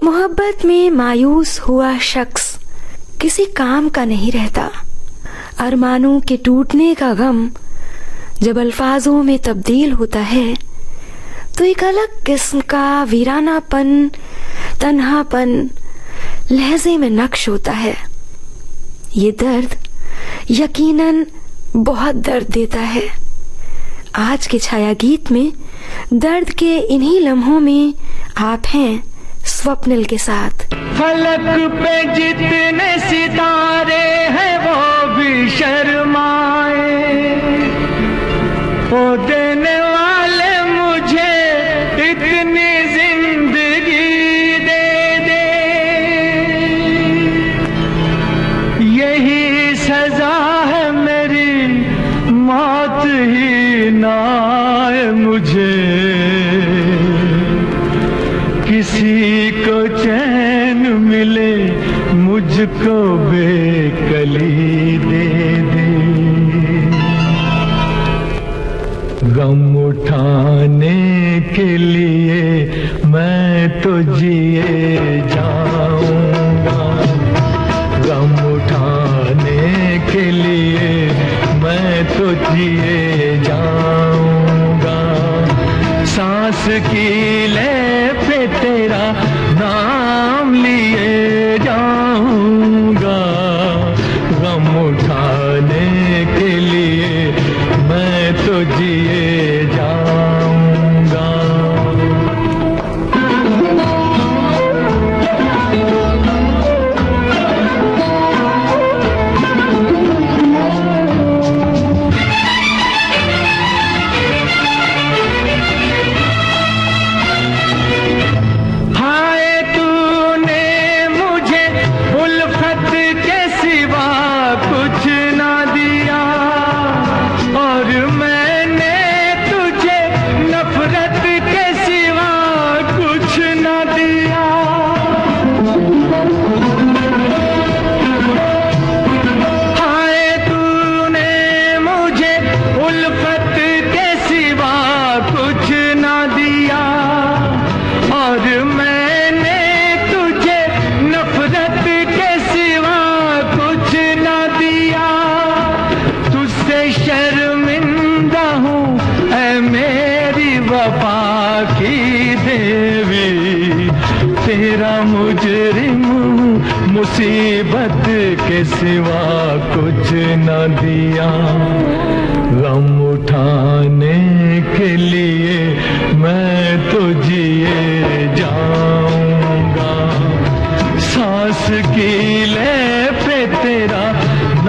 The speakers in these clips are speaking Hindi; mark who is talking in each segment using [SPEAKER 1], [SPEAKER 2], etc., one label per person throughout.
[SPEAKER 1] मोहब्बत में मायूस हुआ शख्स किसी काम का नहीं रहता। अरमानों के टूटने का गम जब अल्फाजों में तब्दील होता है तो एक अलग किस्म का वीरानापन, तन्हापन लहजे में नक्श होता है। ये दर्द यकीनन बहुत दर्द देता है। आज के छाया गीत में दर्द के इन्हीं लम्हों में आप हैं स्वप्निल के साथ।
[SPEAKER 2] फलक पे जितने सितारे हैं वो भी शर्माए, ओ देने वाले मुझे इतनी जिंदगी दे दे, यही सजा है मेरी, मौत ही ना आए मुझे, किसी को चैन मिले मुझको बेकली दे दे। गम उठाने के लिए मैं तो जिए जाऊंगा, गम उठाने के लिए मैं तो जिए जाऊंगा, सांस की ले पे तेरा नाम लिए जाऊंगा, गम उठाने के लिए मैं तो जिए जाऊंगा। तेरा मुजरिम मुसीबत के सिवा कुछ न दिया, गम उठाने के लिए मैं तो जिए जाऊंगा, सांस की ले पे तेरा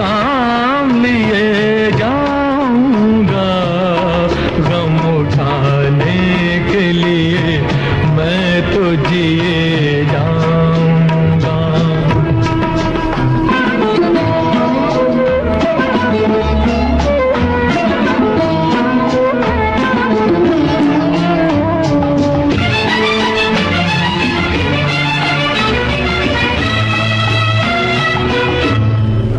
[SPEAKER 2] नाम लिए जाऊंगा, गम उठाने के लिए मैं तो जिए जाऊंगा।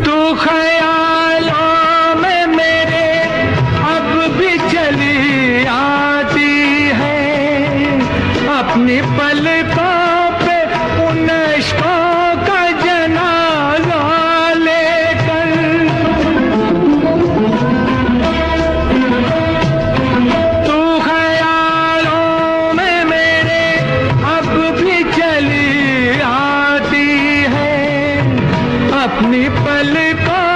[SPEAKER 2] तू ख्यालों में मेरे अब भी चली आती है, अपनी पलकों पे उन इश्कों का जनाजा लेकर, तू ख्यालों में मेरे अब भी चली आती है, अपनी पलकों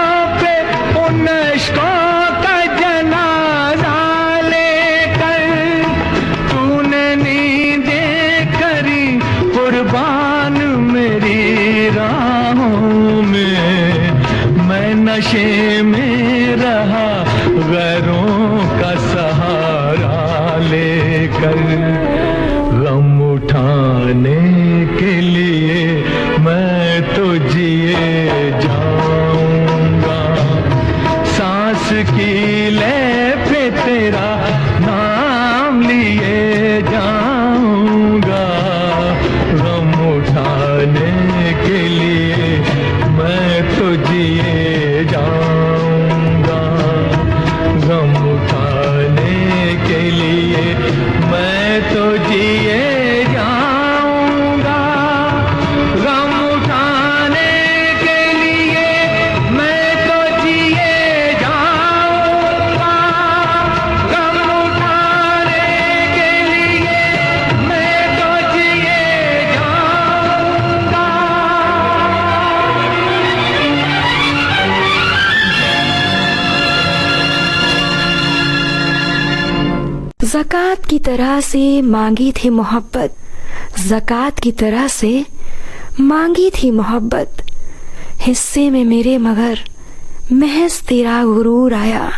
[SPEAKER 2] पे उन इश्कों का जनाजा लेकर, तूने नींदें करी कुर्बान मेरी राहों में, मैं नशे में रहा गैरों का सहारा लेकर, गम उठाने के लिए मैं तो जिए जाऊंगा, सांस की ले पे तेरा नाम लिए जाऊंगा, गम उठाने के लिए मैं तो जिए जाऊंगा, गम उठाने
[SPEAKER 1] ज़कात की तरह से मांगी थी मोहब्बत, ज़कात की तरह से मांगी थी मोहब्बत, हिस्से में मेरे मगर महज तेरा गुरूर आया।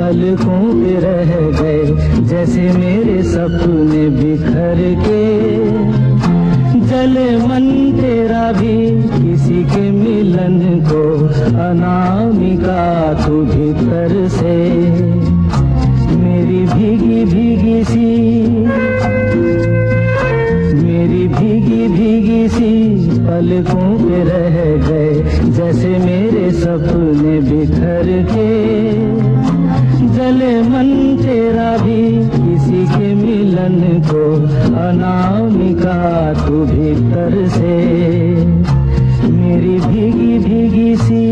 [SPEAKER 2] पलकों पे रह गए जैसे मेरे सपने बिखर के, जले मन तेरा भी किसी के मिलन को, अनामिका तू भीतर से मेरी भीगी भीगी सी, मेरी भीगी भीगी सी पलकों पे रह गए जैसे मेरे सपने बिखर के, जले मन तेरा भी किसी के मिलन को, अनामिका तू भीतर से मेरी भीगी भीगी सी।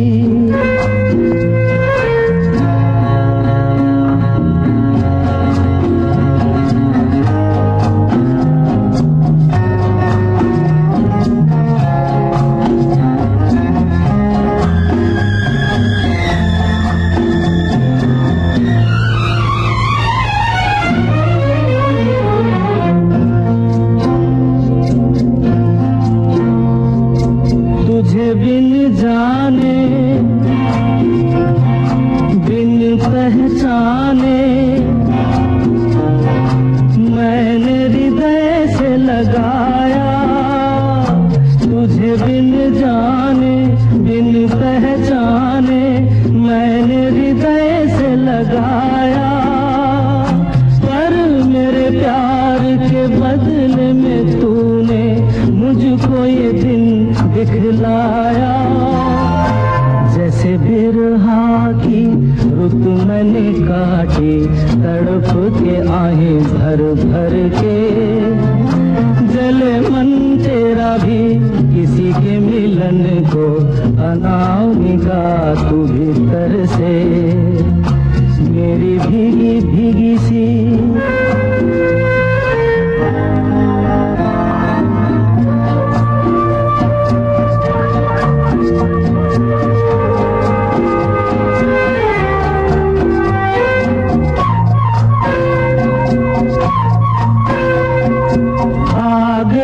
[SPEAKER 2] बिन जाने बिन पहचाने मैंने हृदय से लगाया, तुझे बिन जाने बिन पहचाने मैंने हृदय से लगाया, पर मेरे प्यार के बदले में तूने मुझको ये दिन दिखलाया, जैसे बिरहा की रुत मैंने काटी, तड़प के आहें भर भर के, जले मन तेरा भी किसी के मिलन को, अनामिका तू भीतर से मेरी भीगी भीगी सी।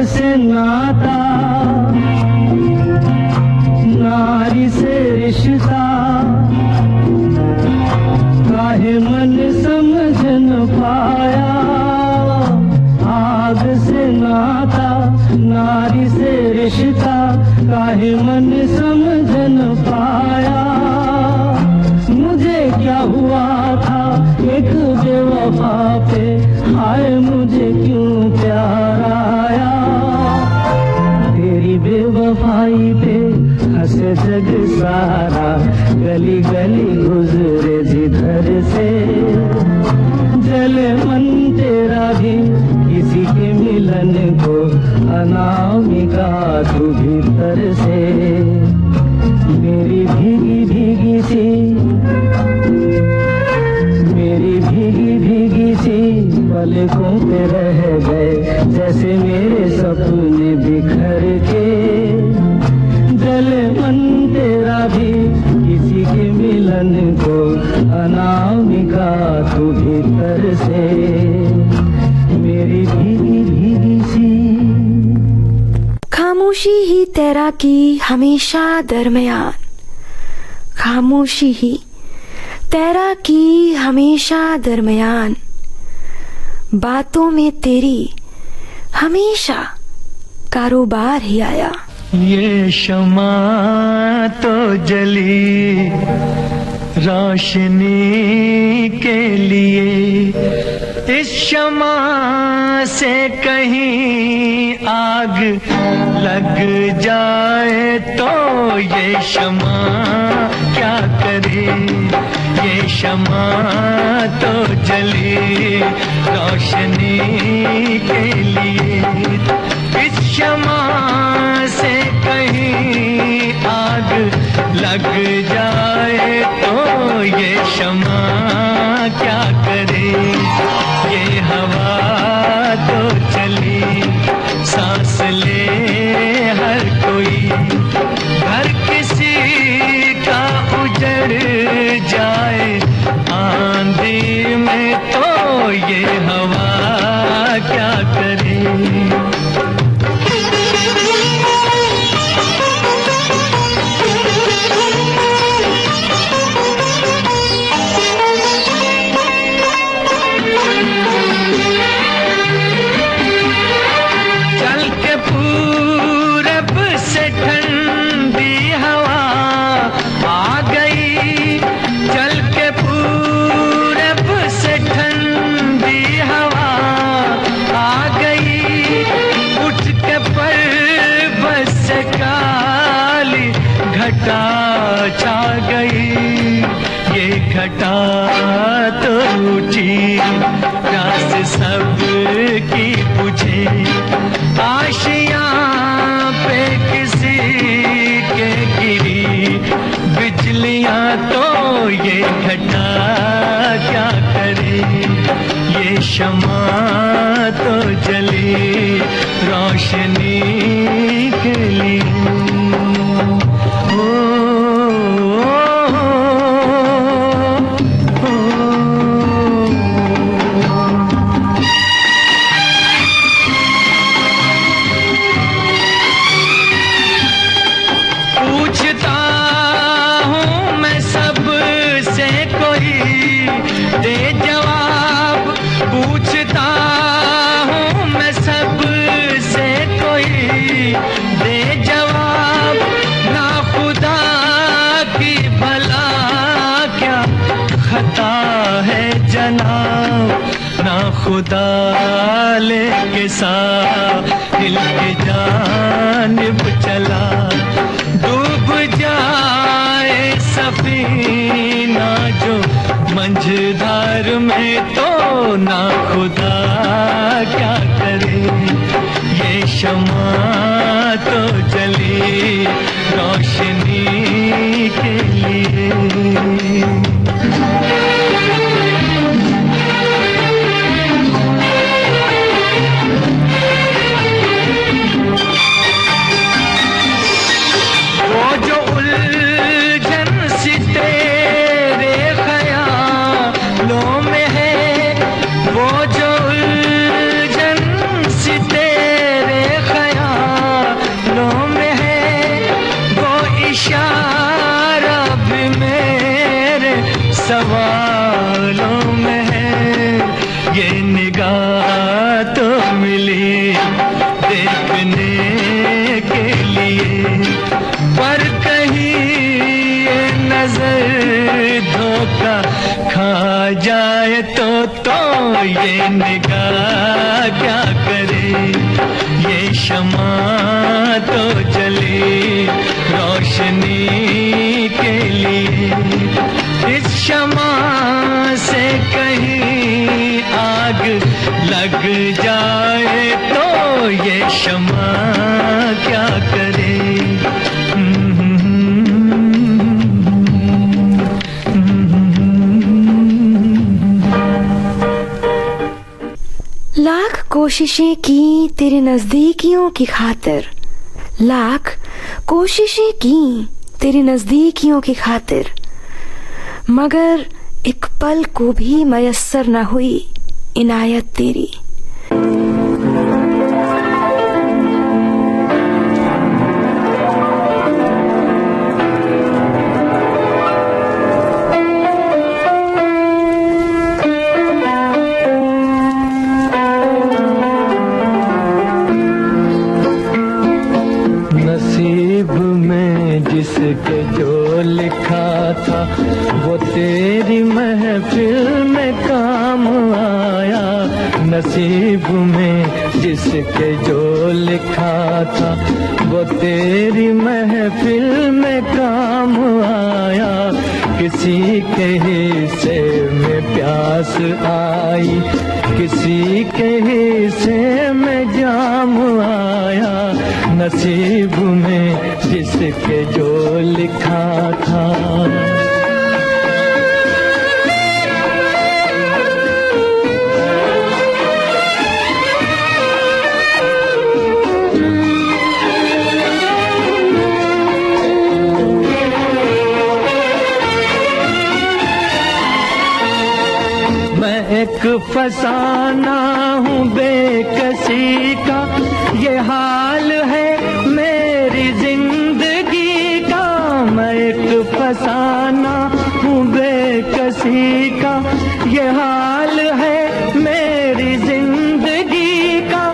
[SPEAKER 2] से नाता नारी से रिश्ता, काहे मन समझ न पाया, आग से नाता नारी से रिश्ता, काहे मन समझ न पाया, मुझे क्या हुआ था एक बेवफा पे, हाय मुझे क्यों प्यार आया, तेरी बेवफाई पे हंसे जग सारा, गली गली गुजरे जिधर से, जले मन तेरा भी किसी के मिलन को, अनामिका तू भीतर से मेरी भीगी भीगी सी, मेरी भीगी भीगी सी पलकों पे रह गए जैसे मेरे सपने बिखर के, जले मन तेरा भी किसी के मिलन को, अनामिका तू भीतर से मेरी भीगी भीगी सी।
[SPEAKER 1] खामोशी ही तैराकी हमेशा दरमियान, खामोशी ही तैराकी हमेशा दरमियान, बातों में तेरी हमेशा कारोबार ही आया।
[SPEAKER 2] ये शमा तो जली रोशनी के लिए, इस शमा से कहीं आग लग जाए तो ये शमा क्या करे, ये शमा तो जली रोशनी के लिए, इस शमा से कहीं लग जाए तो ये शमा क्या करे, ये हवा तो चली सांस ले हर कोई, घर किसी का उजड़ जाए आंधी में तो ये हवा क्या करे। छा गई ये घटा तो रूठी प्यास सब की बुझे, आशियां पे किसी के गिरी बिजलियां तो ये घटा क्या करे, ये शमा तो जली रोशनी के लिए। पूछता हूँ मैं सबसे कोई दे जवाब, पूछता हूँ मैं सबसे कोई दे जवाब, ना खुदा की भला क्या खता है जनाब, ना खुदा लेके साहिल की जानिब चला, डूब जाए सफीना जो मंझधार में तो ना खुदा क्या करे, ये शमा तो जली रोशनी के लिए। इशारा भी मेरे सवालों में है, ये निगाह तो मिली देखने के लिए, पर कहीं ये नजर धोखा खा जाए तो ये निगाह क्या करे, ये शमा तो जली रोशनी के लिए, इस शमा से कहीं आग लग जाए तो ये शमा क्या करे।
[SPEAKER 1] लाख कोशिशें की तेरे नजदीकियों की खातिर, लाख कोशिशें की तेरी नजदीकियों की खातिर, मगर एक पल को भी मयस्सर न हुई इनायत तेरी।
[SPEAKER 2] जिसके जो लिखा था वो तेरी महफिल में काम आया, नसीब में जिसके जो लिखा था वो तेरी महफिल में काम आया, किसी के हिस्से में प्यास आई, किसी के हिस्से में जाम आया, नसीब में जिसके जो लिखा था। एक फसाना हूँ बेकसी का, ये हाल है मेरी जिंदगी का। मैं एक फसाना हूँ बेकसी का, ये हाल है मेरी जिंदगी का।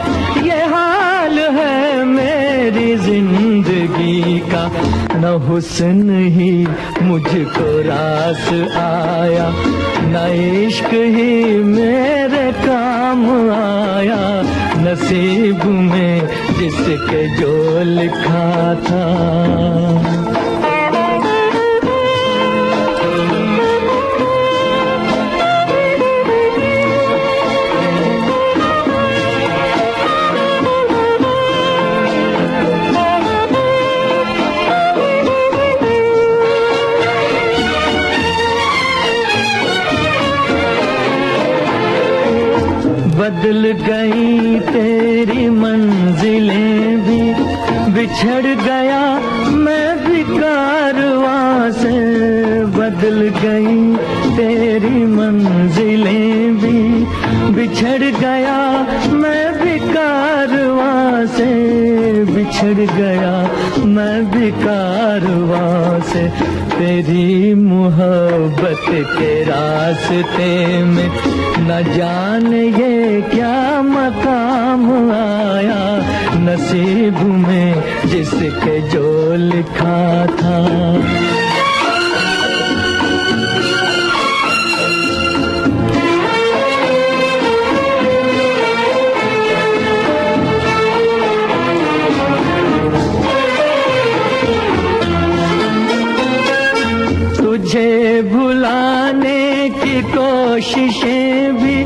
[SPEAKER 2] ये हाल है मेरी जिंदगी का। न हुस्न ही मुझको रास आया, न इश्क ही मेरे काम आया। नसीब में जिसके जो लिखा था। बदल गई तेरी मंजिलें भी, बिछड़ गया मैं भी कारवां से। बदल गई तेरी मंजिलें भी, बिछड़ गया मैं भी कारवां से। बिछड़ गया मैं भी कारवां से। तेरी मोहब्बत के रास्ते में न जाने ये क्या मकाम आया। नसीब में जिसके जो लिखा था। तुझे भुलाने की कोशिशें भी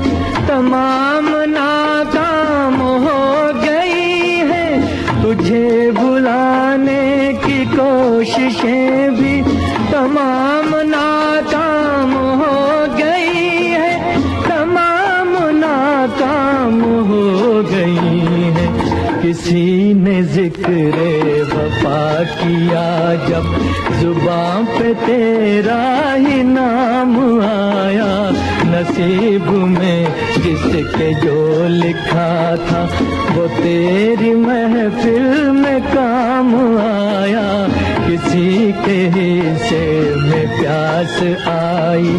[SPEAKER 2] तमाम नाकाम हो गई है। तुझे भुलाने की कोशिशें भी तमाम नाकाम हो गई है। तमाम नाकाम हो गई है। किसी ने जिक्र वफा किया जब, जुबां पे तेरा ही नाम आया। नसीब में जिसके जो लिखा था, वो तेरी महफिल में काम आया। किसी के हिस्से में प्यास आई,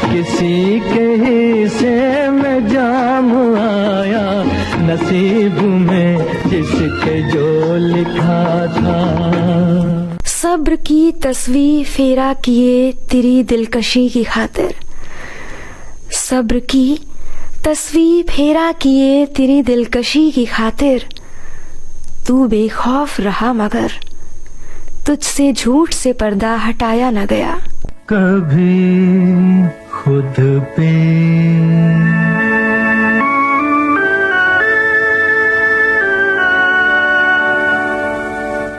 [SPEAKER 2] किसी के हिस्से में जाम आया। नसीब में जिसके जो लिखा था।
[SPEAKER 1] सब्र की तस्वीर फेरा किए तेरी दिलकशी की खातिर। सब्र की तस्वीर फेरा किए तेरी दिलकशी की खातिर। तू बेखौफ रहा मगर तुझसे झूठ से पर्दा हटाया न गया।
[SPEAKER 2] कभी खुद पे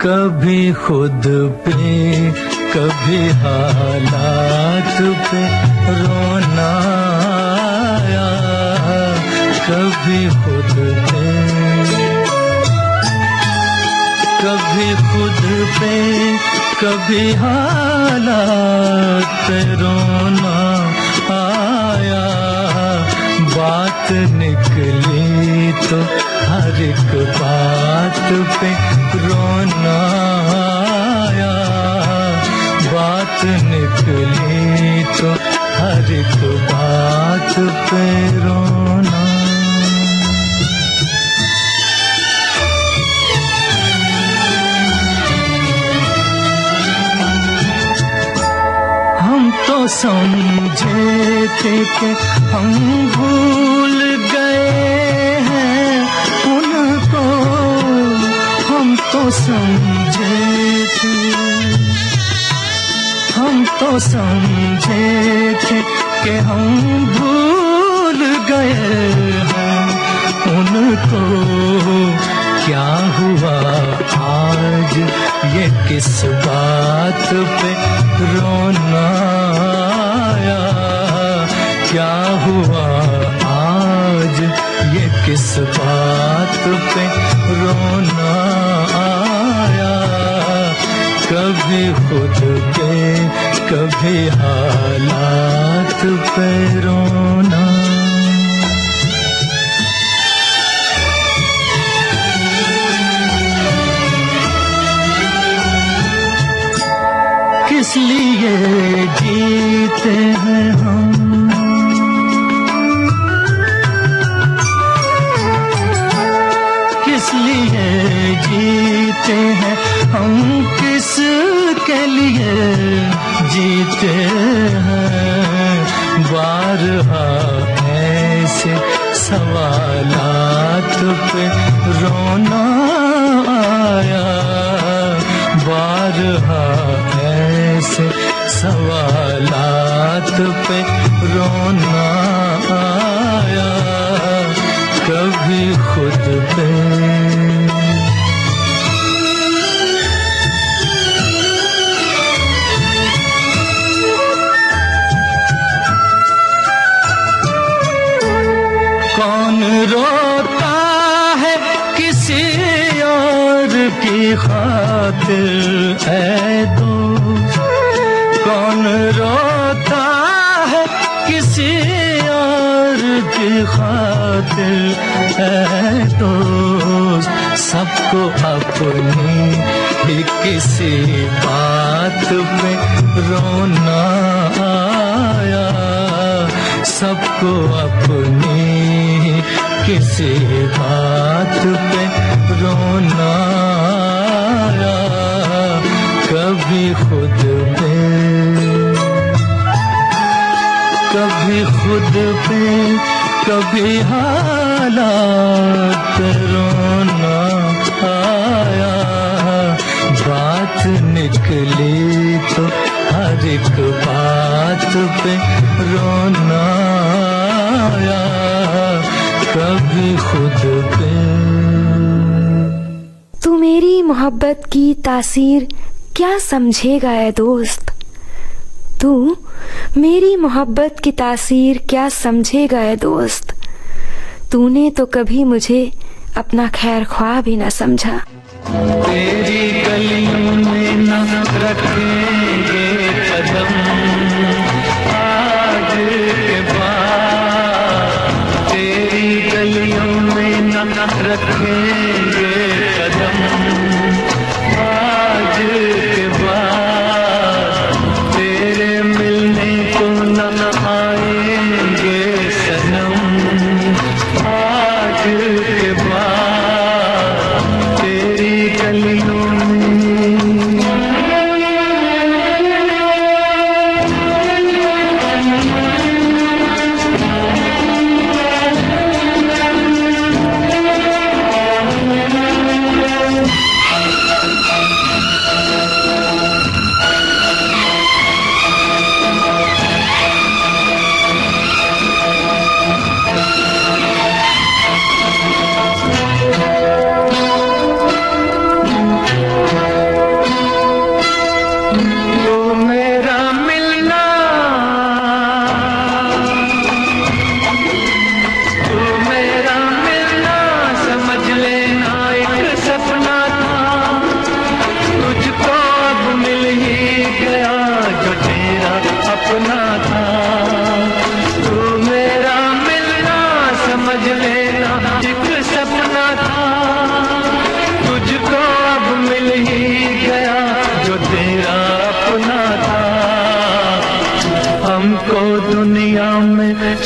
[SPEAKER 2] कभी खुद पे कभी हालात पे रोना आया। कभी खुद पे कभी खुद पे कभी हालात पे रोना आया। बात निकली तो हर एक बात पे रोना आया। बात निकली तो हर एक बात पे रोना। हम तो समझे थे कि हम भूल गए हैं उनको। हम तो समझे थे, हम तो समझे थे कि हम भूल गए हैं उनको।
[SPEAKER 3] क्या हुआ आज ये किस बात पे रोना आया, क्या हुआ आज ये किस बात पे रोना आया, कभी खुद पे कभी हालात पे रोना। किस लिए जीते हैं हम, किस लिए जीते हैं हम, किस के लिए जीते हैं, बारहा ऐसे सवालात पे रोना आया, बारहा ऐसे सवालात पे रोना आया, कभी खुद पे कौन रोता है किसी और की खातिर ऐ दोस्त, कौन रोता है किसी और की खातिर ऐ दोस्त, सबको अपनी ही किसी बात पे रोना आया, सबको अपनी किसी बात पे रोना आया, कभी खुद पे कभी खुद पे कभी हालात पे रोना आया, बात निकली तो हर एक बात पे रोना आया, कभी खुद पे।
[SPEAKER 1] तू मेरी मोहब्बत की तासीर क्या समझेगा ऐ दोस्त, तू मेरी मोहब्बत की तासीर क्या समझेगा ऐ दोस्त, तूने तो कभी मुझे अपना खैर ख्वाह भी न समझा।
[SPEAKER 3] तेरी गलियों में न रखेंगे कदम आज के बाद, तेरी गलियों में न रखेंगे कदम आज के बाद, तेरे मिलने को न आएंगे सनम आज के बाद, तेरी गलियों में।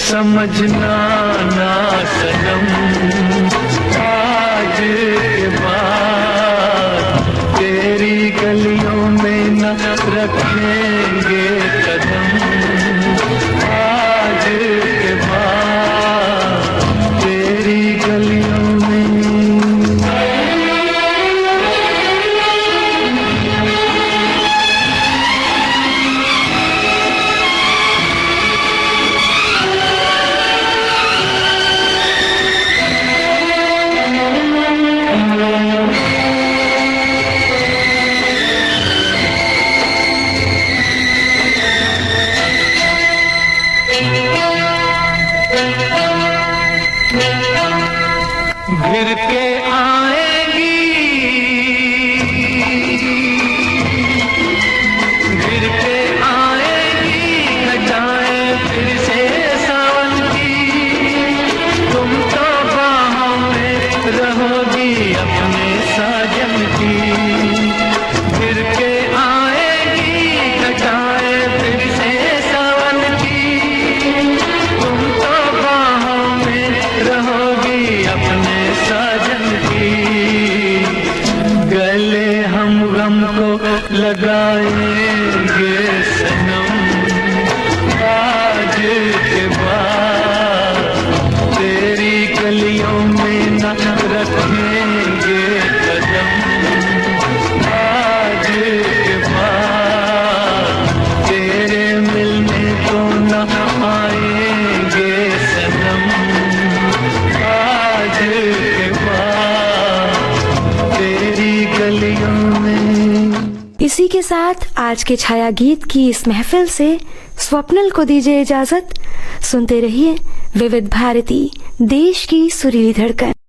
[SPEAKER 3] समझना ना सनम आज के बाद, तेरी गलियों में न रखेंगे कदम आज के बाद, तेरी गलियों में। लगाएंगे सनम, आज के बाद तेरी गलियों में न रखेंगे कदम, आज के बाद तेरे मिलने को न आएंगे सनम, आज के बाद तेरी गलियों में।
[SPEAKER 1] इसी के साथ आज के छाया गीत की इस महफिल से स्वप्निल को दीजिए इजाजत। सुनते रहिए विविध भारती, देश की सुरीली धड़कन।